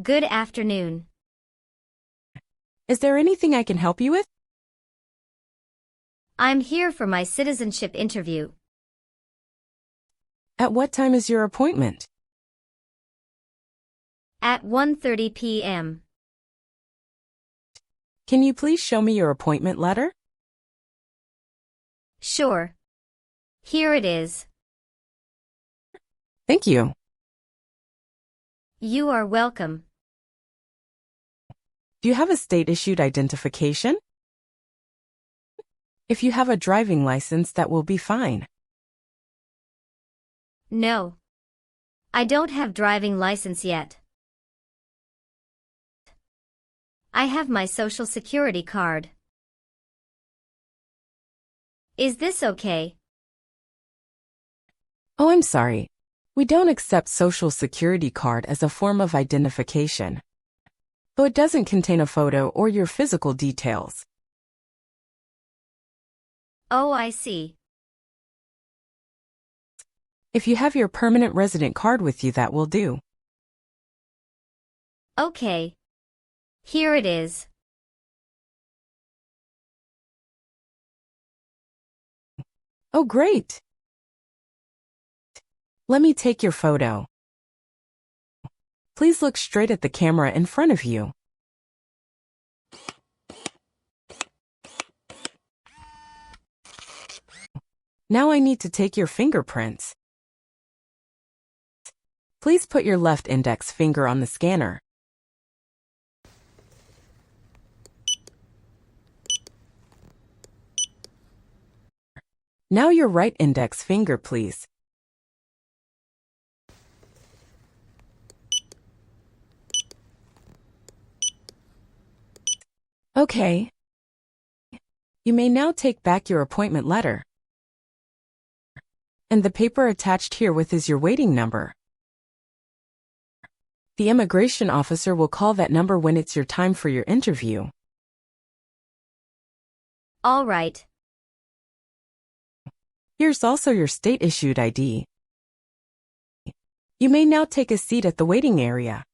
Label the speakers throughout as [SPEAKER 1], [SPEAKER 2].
[SPEAKER 1] Good afternoon.
[SPEAKER 2] Is there anything I can help you with?
[SPEAKER 1] I'm here for my citizenship interview.
[SPEAKER 2] At what time is your appointment?
[SPEAKER 1] At 1:30 p.m.
[SPEAKER 2] Can you please show me your appointment letter?
[SPEAKER 1] Sure. Here it is.
[SPEAKER 2] Thank you.
[SPEAKER 1] You are welcome.
[SPEAKER 2] Do you have a state-issued identification? If you have a driving license, that will be fine.
[SPEAKER 1] No. I don't have driving license yet. I have my social security card. Is this okay?
[SPEAKER 2] Oh, I'm sorry. We don't accept social security card as a form of identification. So it doesn't contain a photo or your physical details.
[SPEAKER 1] Oh, I see.
[SPEAKER 2] If you have your permanent resident card with you, that will do.
[SPEAKER 1] Okay. Here it is.
[SPEAKER 2] Oh, great. Let me take your photo. Please look straight at the camera in front of you. Now I need to take your fingerprints. Please put your left index finger on the scanner. Now your right index finger, please. Okay. You may now take back your appointment letter. And the paper attached herewith is your waiting number. The immigration officer will call that number when it's your time for your interview.
[SPEAKER 1] All right.
[SPEAKER 2] Here's also your state-issued ID. You may now take a seat at the waiting area.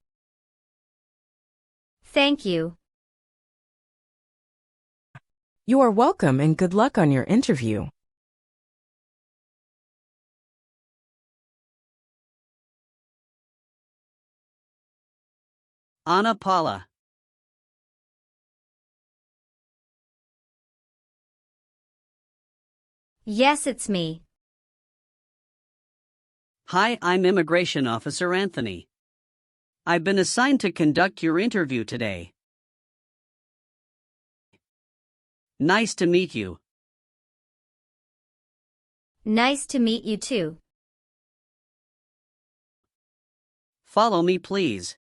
[SPEAKER 1] Thank you.
[SPEAKER 2] You are welcome and good luck on your interview.
[SPEAKER 3] Ana Paula.
[SPEAKER 1] Yes, it's me.
[SPEAKER 3] Hi, I'm Immigration Officer Anthony. I've been assigned to conduct your interview today. Nice to meet you.
[SPEAKER 1] Nice to meet you too.
[SPEAKER 3] Follow me, please.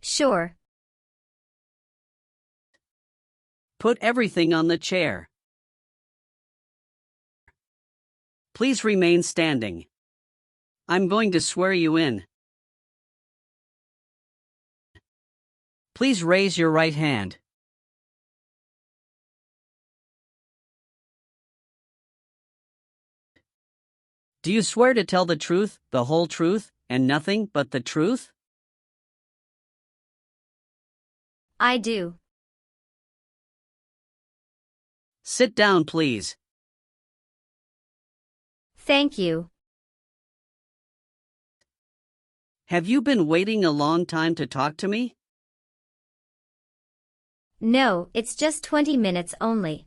[SPEAKER 1] Sure.
[SPEAKER 3] Put everything on the chair. Please remain standing. I'm going to swear you in. Please raise your right hand. Do you swear to tell the truth, the whole truth, and nothing but the truth?
[SPEAKER 1] I do.
[SPEAKER 3] Sit down, please.
[SPEAKER 1] Thank you.
[SPEAKER 3] Have you been waiting a long time to talk to me?
[SPEAKER 1] No, it's just 20 minutes only.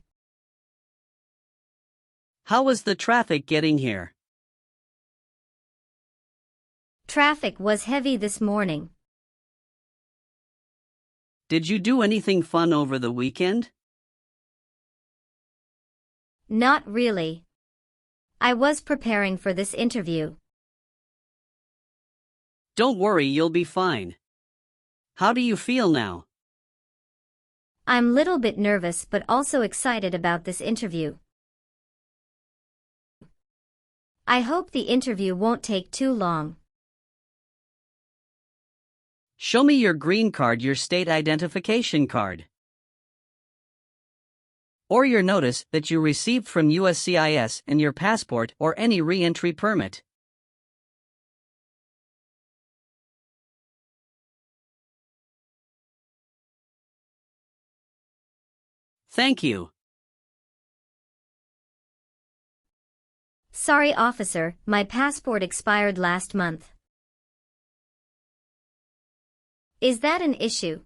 [SPEAKER 3] How was the traffic getting here?
[SPEAKER 1] Traffic was heavy this morning.
[SPEAKER 3] Did you do anything fun over the weekend?
[SPEAKER 1] Not really. I was preparing for this interview.
[SPEAKER 3] Don't worry, you'll be fine. How do you feel now?
[SPEAKER 1] I'm little bit nervous but also excited about this interview. I hope the interview won't take too long.
[SPEAKER 3] Show me your green card, your state identification card. Or your notice that you received from USCIS and your passport or any re-entry permit. Thank you.
[SPEAKER 1] Sorry, officer, my passport expired last month. Is that an issue?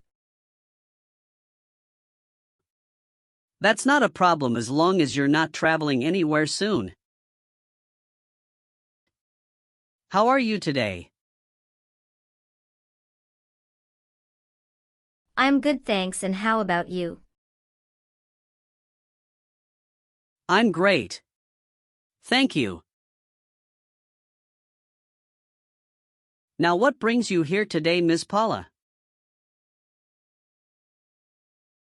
[SPEAKER 3] That's not a problem as long as you're not traveling anywhere soon. How are you today?
[SPEAKER 1] I'm good, thanks, and how about you?
[SPEAKER 3] I'm great. Thank you. Now what brings you here today, Miss Paula?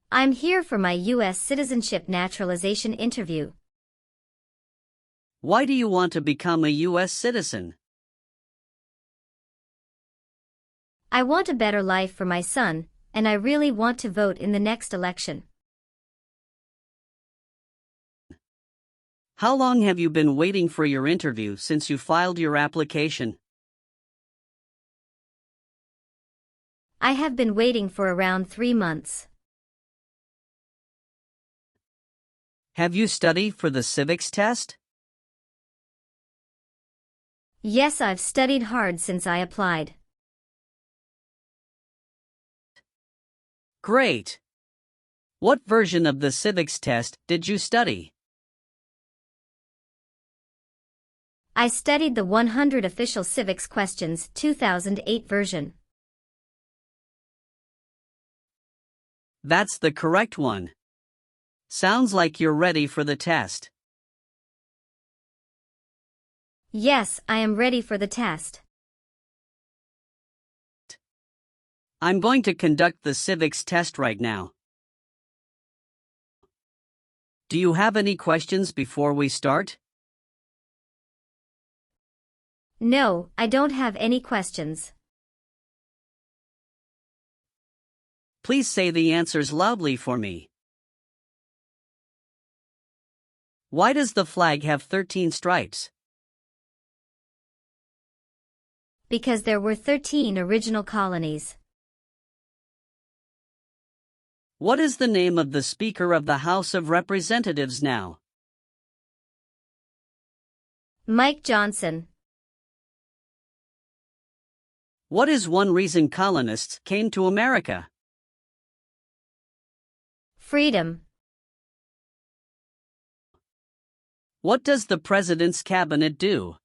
[SPEAKER 1] I'm here for my US Citizenship Naturalization Interview.
[SPEAKER 3] Why do you want to become a US citizen?
[SPEAKER 1] I want a better life for my son, and I really want to vote in the next election.
[SPEAKER 3] How long have you been waiting for your interview since you filed your application?
[SPEAKER 1] I have been waiting for around 3 months.
[SPEAKER 3] Have you studied for the civics test?
[SPEAKER 1] Yes, I've studied hard since I applied.
[SPEAKER 3] Great! What version of the civics test did you study?
[SPEAKER 1] I studied the 100 Official Civics Questions 2008 version.
[SPEAKER 3] That's the correct one. Sounds like you're ready for the test.
[SPEAKER 1] Yes, I am ready for the test.
[SPEAKER 3] I'm going to conduct the civics test right now. Do you have any questions before we start?
[SPEAKER 1] No, I don't have any questions.
[SPEAKER 3] Please say the answers loudly for me. Why does the flag have 13 stripes?
[SPEAKER 1] Because there were 13 original colonies.
[SPEAKER 3] What is the name of the Speaker of the House of Representatives now?
[SPEAKER 1] Mike Johnson.
[SPEAKER 3] What is one reason colonists came to America?
[SPEAKER 1] Freedom.
[SPEAKER 3] What does the President's Cabinet do?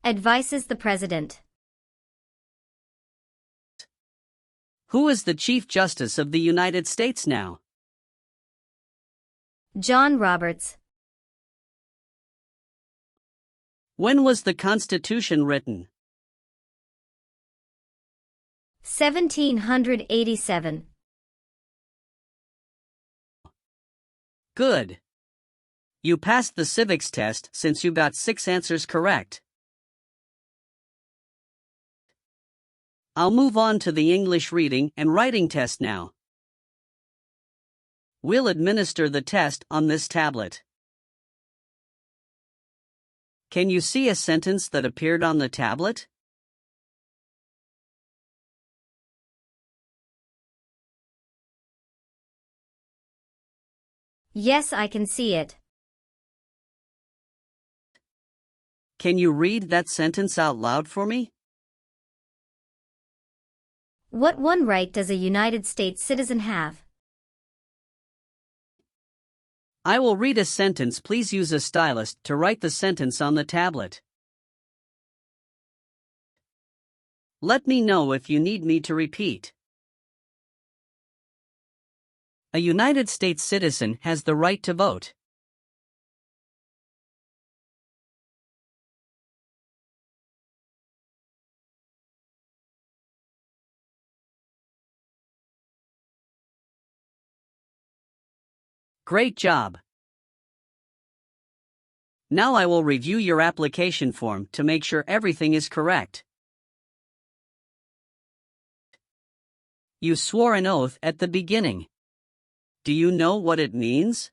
[SPEAKER 1] Advises the President.
[SPEAKER 3] Who is the Chief Justice of the United States now?
[SPEAKER 1] John Roberts.
[SPEAKER 3] When was the Constitution written?
[SPEAKER 1] 1787.
[SPEAKER 3] Good. You passed the civics test since you got 6 answers correct. I'll move on to the English reading and writing test now. We'll administer the test on this tablet. Can you see a sentence that appeared on the tablet?
[SPEAKER 1] Yes, I can see it.
[SPEAKER 3] Can you read that sentence out loud for me?
[SPEAKER 1] What one right does a United States citizen have?
[SPEAKER 3] I will read a sentence. Please use a stylus to write the sentence on the tablet. Let me know if you need me to repeat. A United States citizen has the right to vote. Great job! Now I will review your application form to make sure everything is correct. You swore an oath at the beginning. Do you know what it means?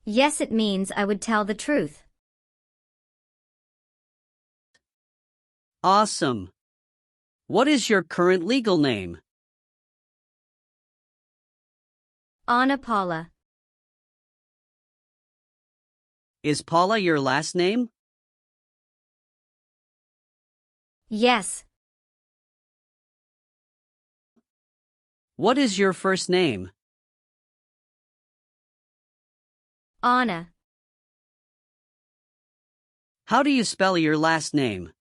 [SPEAKER 1] Yes, it means I would tell the truth.
[SPEAKER 3] Awesome! What is your current legal name?
[SPEAKER 1] Anna Paula.
[SPEAKER 3] Is Paula your last name?
[SPEAKER 1] Yes.
[SPEAKER 3] What is your first name?
[SPEAKER 1] Anna.
[SPEAKER 3] How do you spell your last name?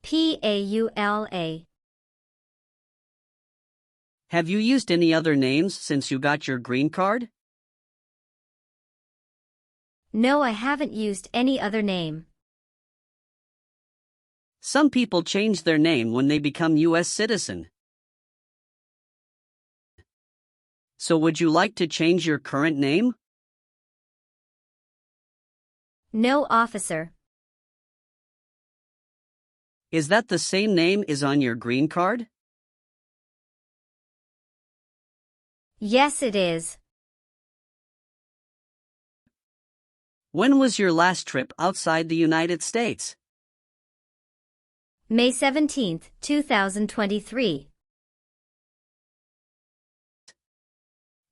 [SPEAKER 1] Paula.
[SPEAKER 3] Have you used any other names since you got your green card?
[SPEAKER 1] No, I haven't used any other name.
[SPEAKER 3] Some people change their name when they become US citizen. So would you like to change your current name?
[SPEAKER 1] No, officer.
[SPEAKER 3] Is that the same name as on your green card?
[SPEAKER 1] Yes, it is.
[SPEAKER 3] When was your last trip outside the United States?
[SPEAKER 1] May 17, 2023.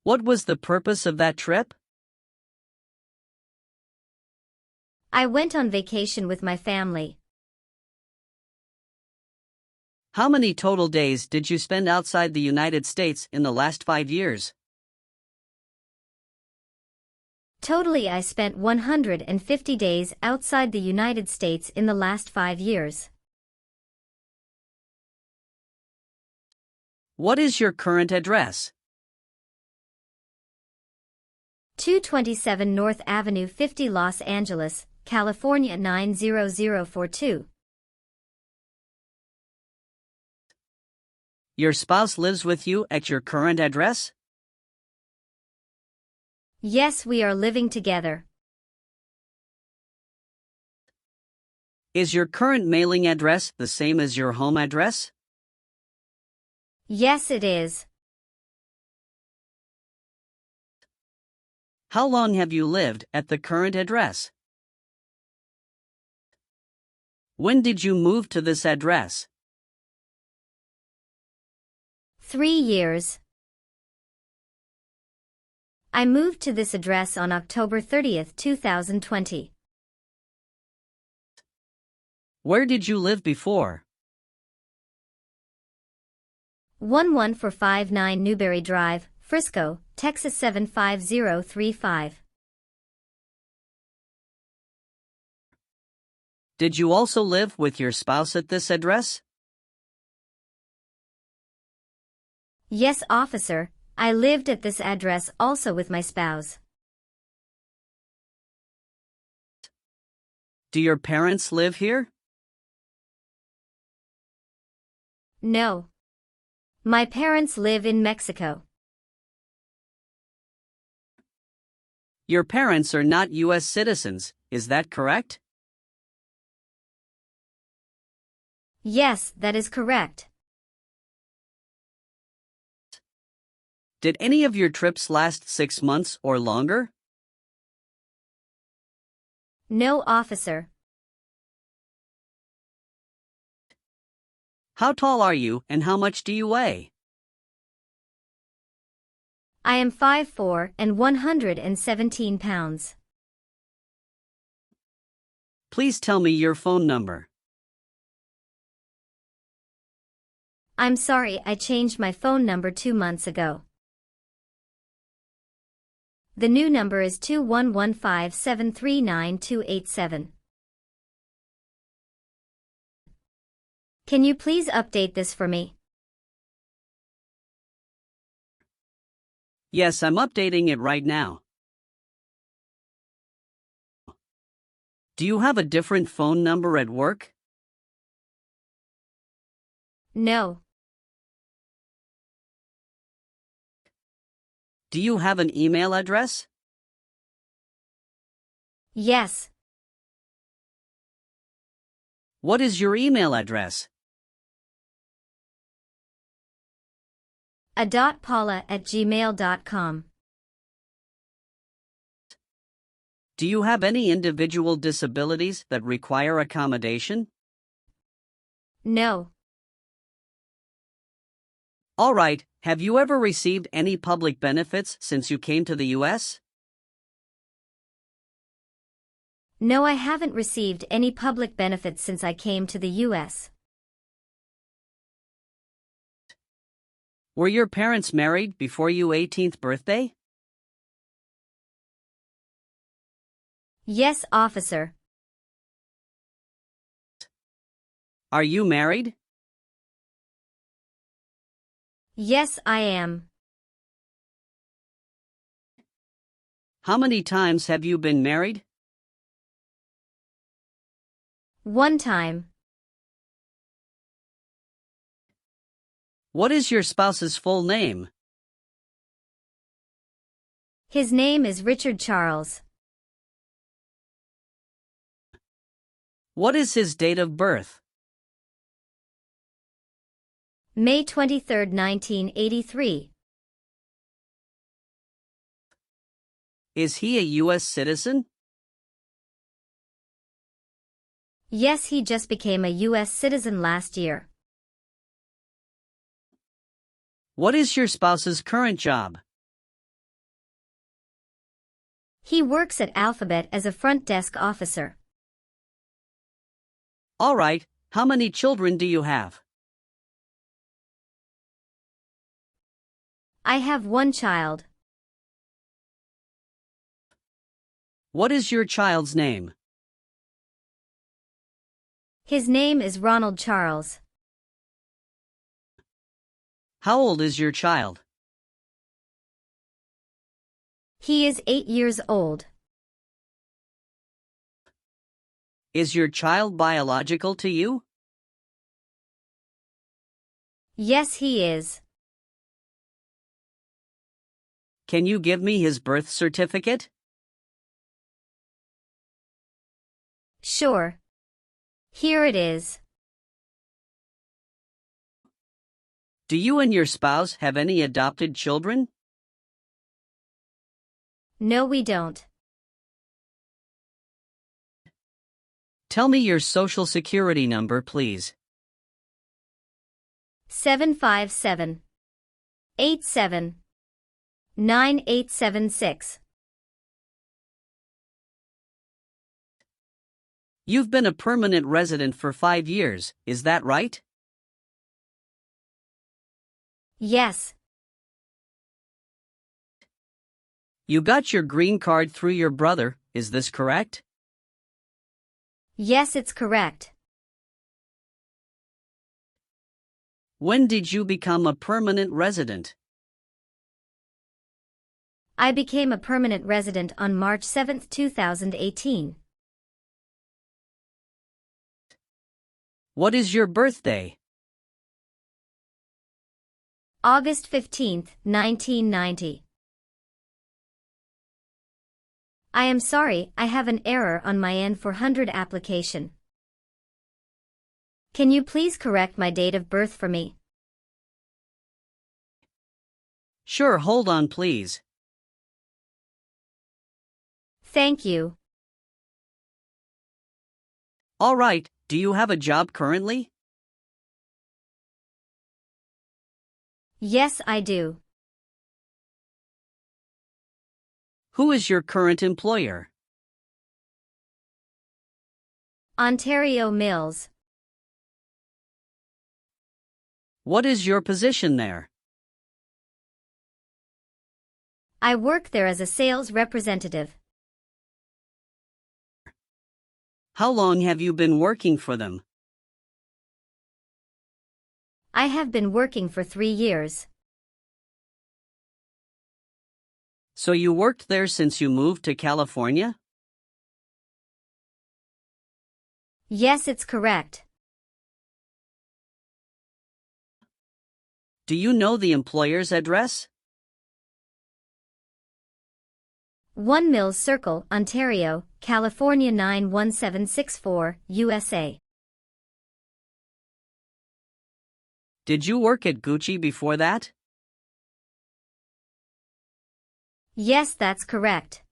[SPEAKER 3] What was the purpose of that trip?
[SPEAKER 1] I went on vacation with my family.
[SPEAKER 3] How many total days did you spend outside the United States in the last 5 years?
[SPEAKER 1] Totally, I spent 150 days outside the United States in the last 5 years.
[SPEAKER 3] What is your current address?
[SPEAKER 1] 227 North Avenue 50, Los Angeles, California 90042.
[SPEAKER 3] Your spouse lives with you at your current address?
[SPEAKER 1] Yes, we are living together.
[SPEAKER 3] Is your current mailing address the same as your home address?
[SPEAKER 1] Yes, it is.
[SPEAKER 3] How long have you lived at the current address? When did you move to this address?
[SPEAKER 1] 3 years. I moved to this address on October 30, 2020.
[SPEAKER 3] Where did you live before?
[SPEAKER 1] 11459 Newberry Drive, Frisco, Texas 75035.
[SPEAKER 3] Did you also live with your spouse at this address?
[SPEAKER 1] Yes, officer, I lived at this address also with my spouse.
[SPEAKER 3] Do your parents live here?
[SPEAKER 1] No. My parents live in Mexico.
[SPEAKER 3] Your parents are not US citizens, is that correct?
[SPEAKER 1] Yes, that is correct.
[SPEAKER 3] Did any of your trips last 6 months or longer?
[SPEAKER 1] No, officer.
[SPEAKER 3] How tall are you and how much do you weigh?
[SPEAKER 1] I am 5'4" and 117 pounds.
[SPEAKER 3] Please tell me your phone number.
[SPEAKER 1] I'm sorry, I changed my phone number 2 months ago. The new number is 2115739287. Can you please update this for me?
[SPEAKER 3] Yes, I'm updating it right now. Do you have a different phone number at work?
[SPEAKER 1] No.
[SPEAKER 3] Do you have an email address?
[SPEAKER 1] Yes.
[SPEAKER 3] What is your email address?
[SPEAKER 1] a.paula@gmail.com.
[SPEAKER 3] Do you have any individual disabilities that require accommodation?
[SPEAKER 1] No.
[SPEAKER 3] All right, have you ever received any public benefits since you came to the US?
[SPEAKER 1] No, I haven't received any public benefits since I came to the US.
[SPEAKER 3] Were your parents married before your 18th birthday?
[SPEAKER 1] Yes, officer.
[SPEAKER 3] Are you married?
[SPEAKER 1] Yes, I am.
[SPEAKER 3] How many times have you been married?
[SPEAKER 1] One time.
[SPEAKER 3] What is your spouse's full name?
[SPEAKER 1] His name is Richard Charles.
[SPEAKER 3] What is his date of birth?
[SPEAKER 1] May 23, 1983.
[SPEAKER 3] Is he a US citizen?
[SPEAKER 1] Yes, he just became a US citizen last year.
[SPEAKER 3] What is your spouse's current job?
[SPEAKER 1] He works at Alphabet as a front desk officer.
[SPEAKER 3] All right, how many children do you have?
[SPEAKER 1] I have one child.
[SPEAKER 3] What is your child's name?
[SPEAKER 1] His name is Ronald Charles.
[SPEAKER 3] How old is your child?
[SPEAKER 1] He is 8 years old.
[SPEAKER 3] Is your child biological to you?
[SPEAKER 1] Yes, he is.
[SPEAKER 3] Can you give me his birth certificate?
[SPEAKER 1] Sure. Here it is.
[SPEAKER 3] Do you and your spouse have any adopted children?
[SPEAKER 1] No, we don't.
[SPEAKER 3] Tell me your social security number, please.
[SPEAKER 1] 757 87 9876.
[SPEAKER 3] You've been a permanent resident for 5 years, is that right?
[SPEAKER 1] Yes.
[SPEAKER 3] You got your green card through your brother, is this correct?
[SPEAKER 1] Yes, it's correct.
[SPEAKER 3] When did you become a permanent resident?
[SPEAKER 1] I became a permanent resident on March 7, 2018.
[SPEAKER 3] What is your birthday?
[SPEAKER 1] August 15, 1990. I am sorry, I have an error on my N-400 application. Can you please correct my date of birth for me?
[SPEAKER 3] Sure, hold on please.
[SPEAKER 1] Thank you.
[SPEAKER 3] All right, do you have a job currently?
[SPEAKER 1] Yes, I do.
[SPEAKER 3] Who is your current employer?
[SPEAKER 1] Ontario Mills.
[SPEAKER 3] What is your position there?
[SPEAKER 1] I work there as a sales representative.
[SPEAKER 3] How long have you been working for them?
[SPEAKER 1] I have been working for 3 years.
[SPEAKER 3] So you worked there since you moved to California?
[SPEAKER 1] Yes, it's correct.
[SPEAKER 3] Do you know the employer's address?
[SPEAKER 1] 1 Mills Circle, Ontario, California 91764, USA.
[SPEAKER 3] Did you work at Gucci before that?
[SPEAKER 1] Yes, that's correct.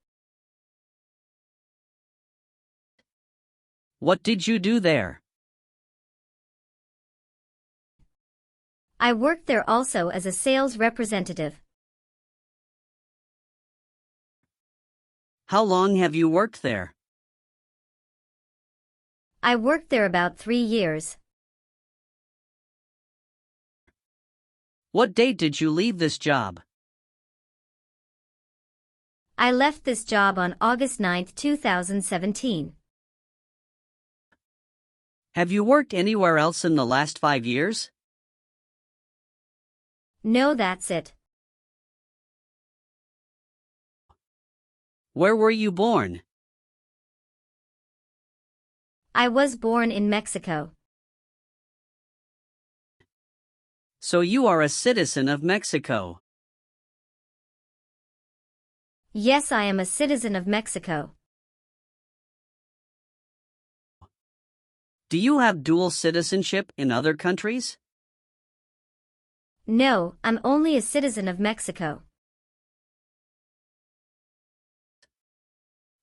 [SPEAKER 3] What did you do there?
[SPEAKER 1] I worked there also as a sales representative.
[SPEAKER 3] How long have you worked there?
[SPEAKER 1] I worked there about 3 years.
[SPEAKER 3] What date did you leave this job?
[SPEAKER 1] I left this job on August 9, 2017.
[SPEAKER 3] Have you worked anywhere else in the last 5 years?
[SPEAKER 1] No, that's it.
[SPEAKER 3] Where were you born?
[SPEAKER 1] I was born in Mexico.
[SPEAKER 3] So you are a citizen of Mexico.
[SPEAKER 1] Yes, I am a citizen of Mexico.
[SPEAKER 3] Do you have dual citizenship in other countries?
[SPEAKER 1] No, I'm only a citizen of Mexico.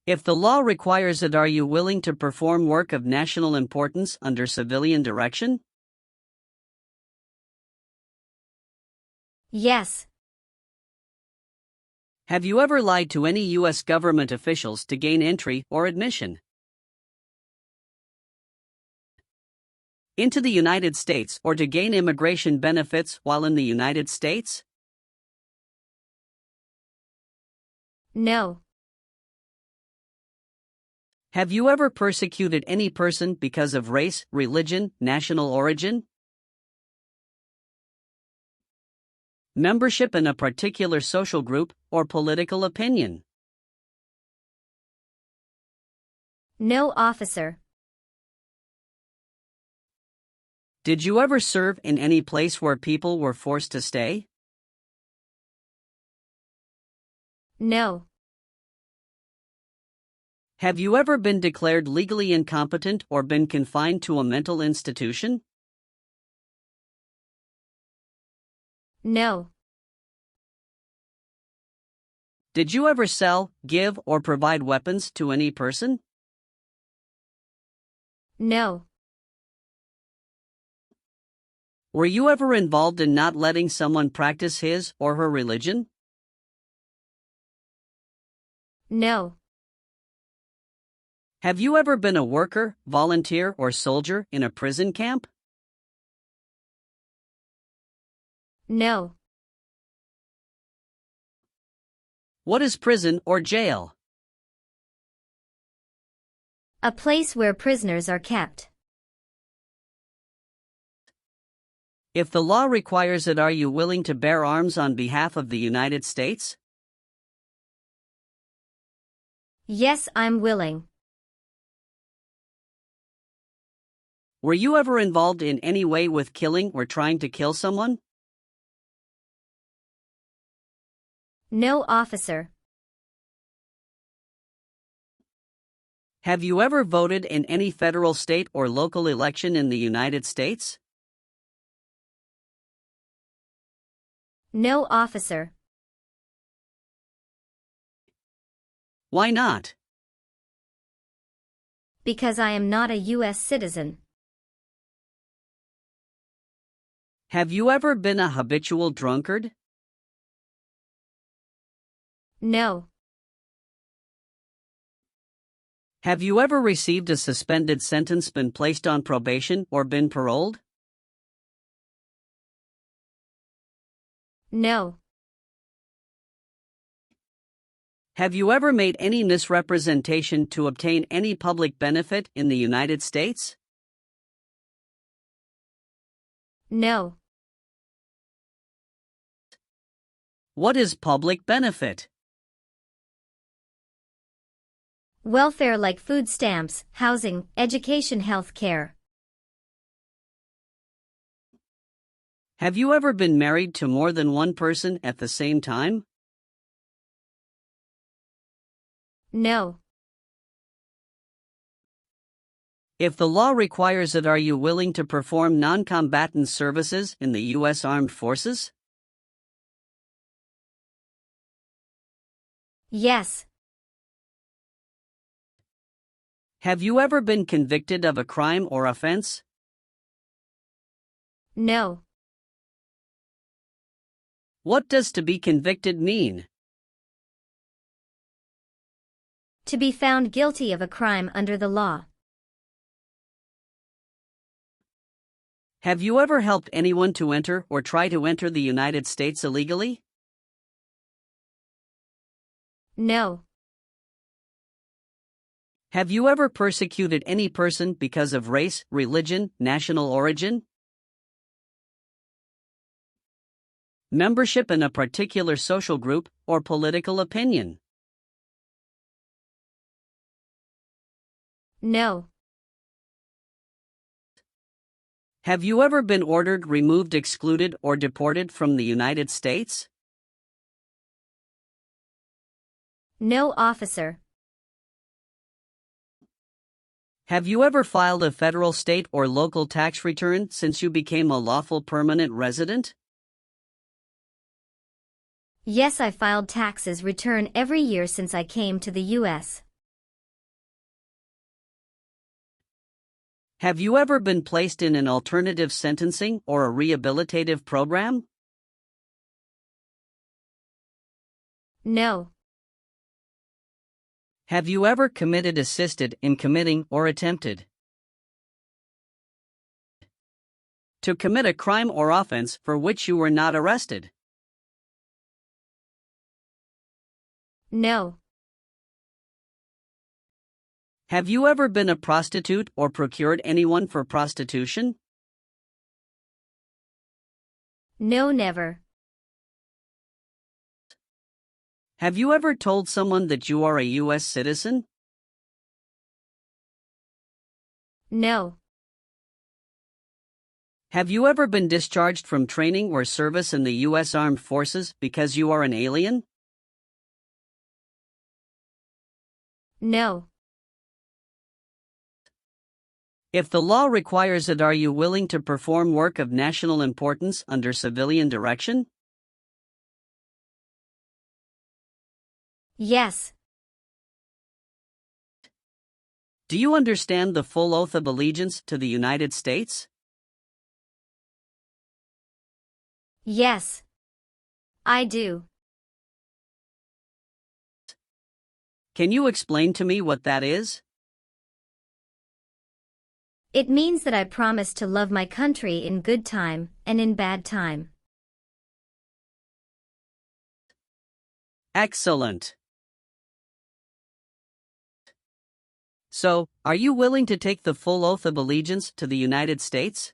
[SPEAKER 3] If the law requires it, are you willing to perform work of national importance under civilian direction?
[SPEAKER 1] Yes.
[SPEAKER 3] Have you ever lied to any U.S. government officials to gain entry or admission into the United States or to gain immigration benefits while in the United States?
[SPEAKER 1] No.
[SPEAKER 3] Have you ever persecuted any person because of race, religion, national origin, membership in a particular social group, or political opinion?
[SPEAKER 1] No, officer.
[SPEAKER 3] Did you ever serve in any place where people were forced to stay?
[SPEAKER 1] No.
[SPEAKER 3] Have you ever been declared legally incompetent or been confined to a mental institution?
[SPEAKER 1] No.
[SPEAKER 3] Did you ever sell, give, or provide weapons to any person?
[SPEAKER 1] No.
[SPEAKER 3] Were you ever involved in not letting someone practice his or her religion?
[SPEAKER 1] No.
[SPEAKER 3] Have you ever been a worker, volunteer, or soldier in a prison camp?
[SPEAKER 1] No.
[SPEAKER 3] What is prison or jail?
[SPEAKER 1] A place where prisoners are kept.
[SPEAKER 3] If the law requires it, are you willing to bear arms on behalf of the United States?
[SPEAKER 1] Yes, I'm willing.
[SPEAKER 3] Were you ever involved in any way with killing or trying to kill someone?
[SPEAKER 1] No, officer.
[SPEAKER 3] Have you ever voted in any federal, state, or local election in the United States?
[SPEAKER 1] No, officer.
[SPEAKER 3] Why not?
[SPEAKER 1] Because I am not a U.S. citizen.
[SPEAKER 3] Have you ever been a habitual drunkard?
[SPEAKER 1] No.
[SPEAKER 3] Have you ever received a suspended sentence, been placed on probation, or been paroled?
[SPEAKER 1] No.
[SPEAKER 3] Have you ever made any misrepresentation to obtain any public benefit in the United States?
[SPEAKER 1] No.
[SPEAKER 3] What is public benefit?
[SPEAKER 1] Welfare like food stamps, housing, education, health care.
[SPEAKER 3] Have you ever been married to more than one person at the same time?
[SPEAKER 1] No.
[SPEAKER 3] If the law requires it, are you willing to perform non-combatant services in the U.S. Armed Forces?
[SPEAKER 1] Yes.
[SPEAKER 3] Have you ever been convicted of a crime or offense?
[SPEAKER 1] No.
[SPEAKER 3] What does to be convicted mean?
[SPEAKER 1] To be found guilty of a crime under the law.
[SPEAKER 3] Have you ever helped anyone to enter or try to enter the United States illegally?
[SPEAKER 1] No.
[SPEAKER 3] Have you ever persecuted any person because of race, religion, national origin? Membership in a particular social group or political opinion?
[SPEAKER 1] No.
[SPEAKER 3] Have you ever been ordered, removed, excluded, or deported from the United States?
[SPEAKER 1] No, officer.
[SPEAKER 3] Have you ever filed a federal, state, or local tax return since you became a lawful permanent resident?
[SPEAKER 1] Yes, I filed taxes return every year since I came to the U.S.
[SPEAKER 3] Have you ever been placed in an alternative sentencing or a rehabilitative program?
[SPEAKER 1] No.
[SPEAKER 3] Have you ever committed, assisted in committing, or attempted to commit a crime or offense for which you were not arrested?
[SPEAKER 1] No.
[SPEAKER 3] Have you ever been a prostitute or procured anyone for prostitution?
[SPEAKER 1] No, never.
[SPEAKER 3] Have you ever told someone that you are a U.S. citizen?
[SPEAKER 1] No.
[SPEAKER 3] Have you ever been discharged from training or service in the U.S. Armed Forces because you are an alien?
[SPEAKER 1] No.
[SPEAKER 3] If the law requires it, are you willing to perform work of national importance under civilian direction?
[SPEAKER 1] Yes.
[SPEAKER 3] Do you understand the full oath of allegiance to the United States?
[SPEAKER 1] Yes. I do.
[SPEAKER 3] Can you explain to me what that is?
[SPEAKER 1] It means that I promise to love my country in good time and in bad time.
[SPEAKER 3] Excellent. So, are you willing to take the full oath of allegiance to the United States?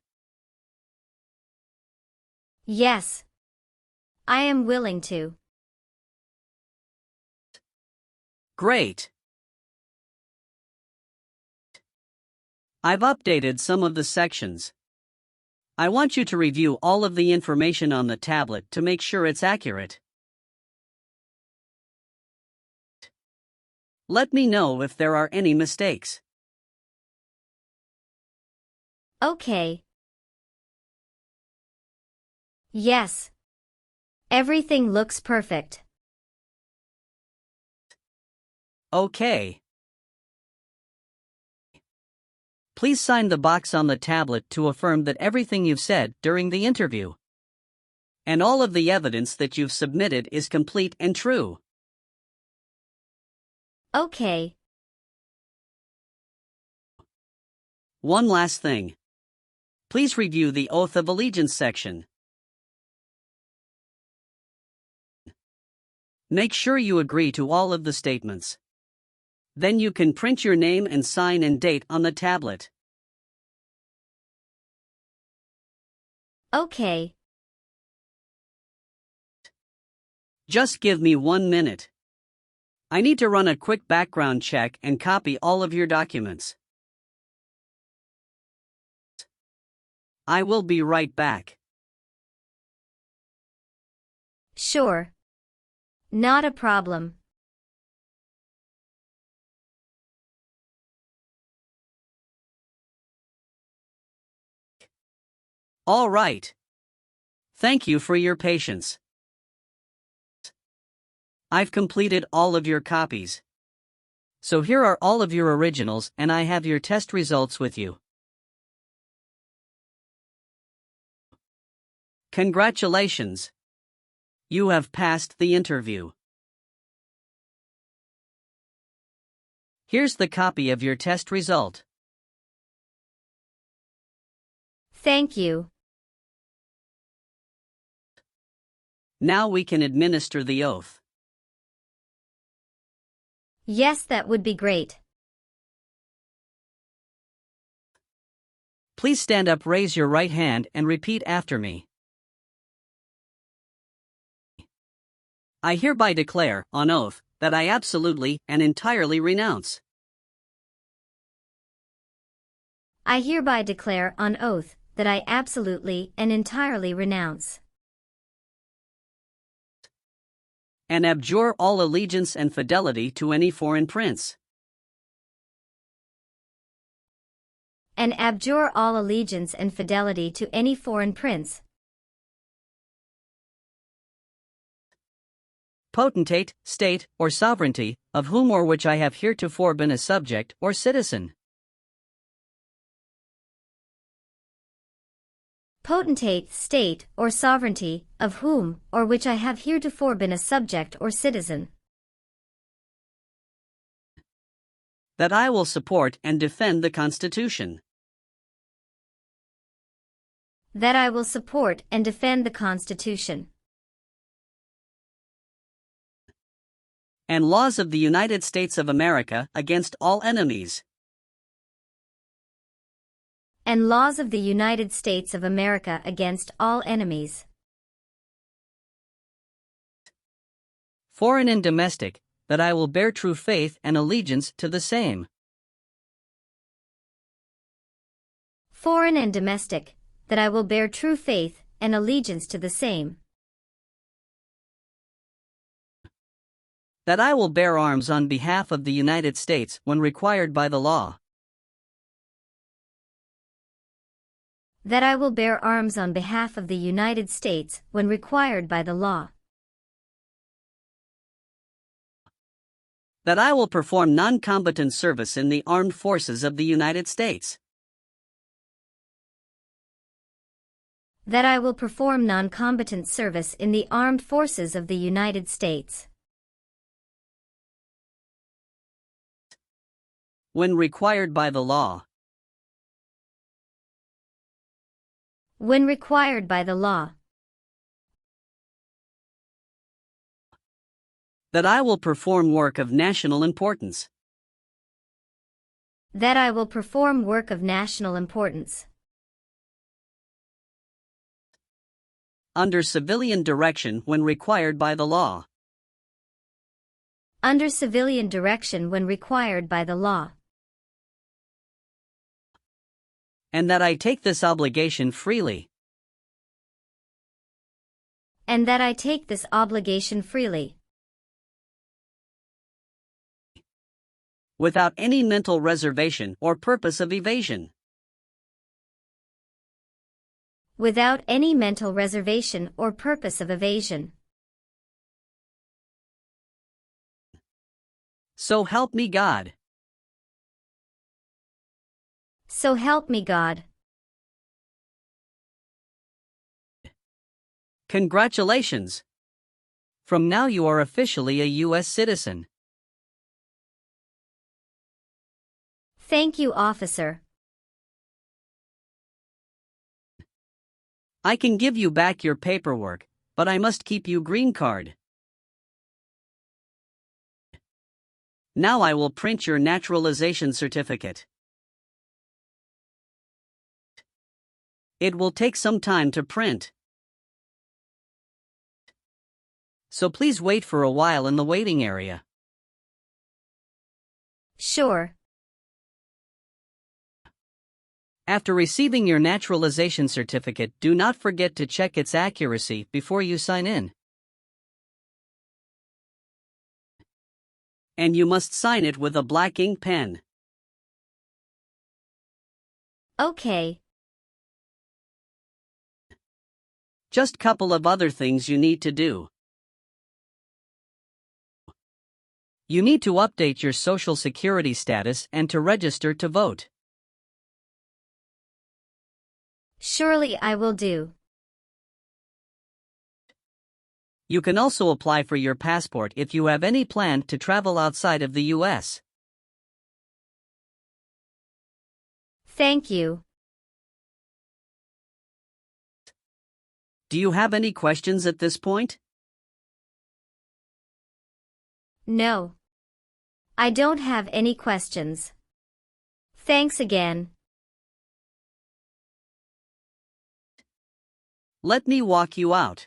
[SPEAKER 1] Yes. I am willing to.
[SPEAKER 3] Great. I've updated some of the sections. I want you to review all of the information on the tablet to make sure it's accurate. Let me know if there are any mistakes.
[SPEAKER 1] Okay. Yes. Everything looks perfect.
[SPEAKER 3] Okay. Please sign the box on the tablet to affirm that everything you've said during the interview and all of the evidence that you've submitted is complete and true.
[SPEAKER 1] Okay.
[SPEAKER 3] One last thing. Please review the Oath of Allegiance section. Make sure you agree to all of the statements. Then you can print your name and sign and date on the tablet.
[SPEAKER 1] Okay.
[SPEAKER 3] Just give me 1 minute. I need to run a quick background check and copy all of your documents. I will be right back.
[SPEAKER 1] Sure. Not a problem.
[SPEAKER 3] All right. Thank you for your patience. I've completed all of your copies. So here are all of your originals, and I have your test results with you. Congratulations. You have passed the interview. Here's the copy of your test result.
[SPEAKER 1] Thank you.
[SPEAKER 3] Now we can administer the oath.
[SPEAKER 1] Yes, that would be great.
[SPEAKER 3] Please stand up, raise your right hand, and repeat after me. I hereby declare, on oath, that I absolutely and entirely renounce.
[SPEAKER 1] I hereby declare on oath that I absolutely and entirely renounce
[SPEAKER 3] And abjure all allegiance and fidelity to any foreign prince.
[SPEAKER 1] and abjure all allegiance and fidelity to any foreign prince,
[SPEAKER 3] Potentate, state, or sovereignty, of whom or which I have heretofore been a subject or citizen.
[SPEAKER 1] potentate, state, or sovereignty, of whom or which I have heretofore been a subject or citizen,
[SPEAKER 3] That I will support and defend the Constitution.
[SPEAKER 1] that I will support and defend the Constitution
[SPEAKER 3] And laws of the United States of America against all enemies.
[SPEAKER 1] and laws of the United States of America against all enemies,
[SPEAKER 3] Foreign and domestic, that I will bear true faith and allegiance to the same.
[SPEAKER 1] foreign and domestic, that I will bear true faith and allegiance to the same,
[SPEAKER 3] That I will bear arms on behalf of the United States when required by the law.
[SPEAKER 1] that I will bear arms on behalf of the United States when required by the law,
[SPEAKER 3] That I will perform non-combatant service in the armed forces of the United States.
[SPEAKER 1] that I will perform non-combatant service in the armed forces of the United States,
[SPEAKER 3] When required by the law.
[SPEAKER 1] when required by the law,
[SPEAKER 3] That I will perform work of national importance.
[SPEAKER 1] that I will perform work of national importance,
[SPEAKER 3] Under civilian direction when required by the law.
[SPEAKER 1] under civilian direction when required by the law,
[SPEAKER 3] And that I take this obligation freely.
[SPEAKER 1] and that I take this obligation freely,
[SPEAKER 3] Without any mental reservation or purpose of evasion.
[SPEAKER 1] without any mental reservation or purpose of evasion.
[SPEAKER 3] So help me God.
[SPEAKER 1] So help me God.
[SPEAKER 3] Congratulations! From now you are officially a US citizen.
[SPEAKER 1] Thank you, officer.
[SPEAKER 3] I can give you back your paperwork, but I must keep you green card. Now I will print your naturalization certificate. It will take some time to print. So please wait for a while in the waiting area.
[SPEAKER 1] Sure.
[SPEAKER 3] After receiving your naturalization certificate, do not forget to check its accuracy before you sign in. And you must sign it with a black ink pen.
[SPEAKER 1] Okay.
[SPEAKER 3] Just couple of other things you need to do. You need to update your Social Security status and to register to vote.
[SPEAKER 1] Surely I will do.
[SPEAKER 3] You can also apply for your passport if you have any plan to travel outside of the US.
[SPEAKER 1] Thank you.
[SPEAKER 3] Do you have any questions at this point?
[SPEAKER 1] No. I don't have any questions. Thanks again.
[SPEAKER 3] Let me walk you out.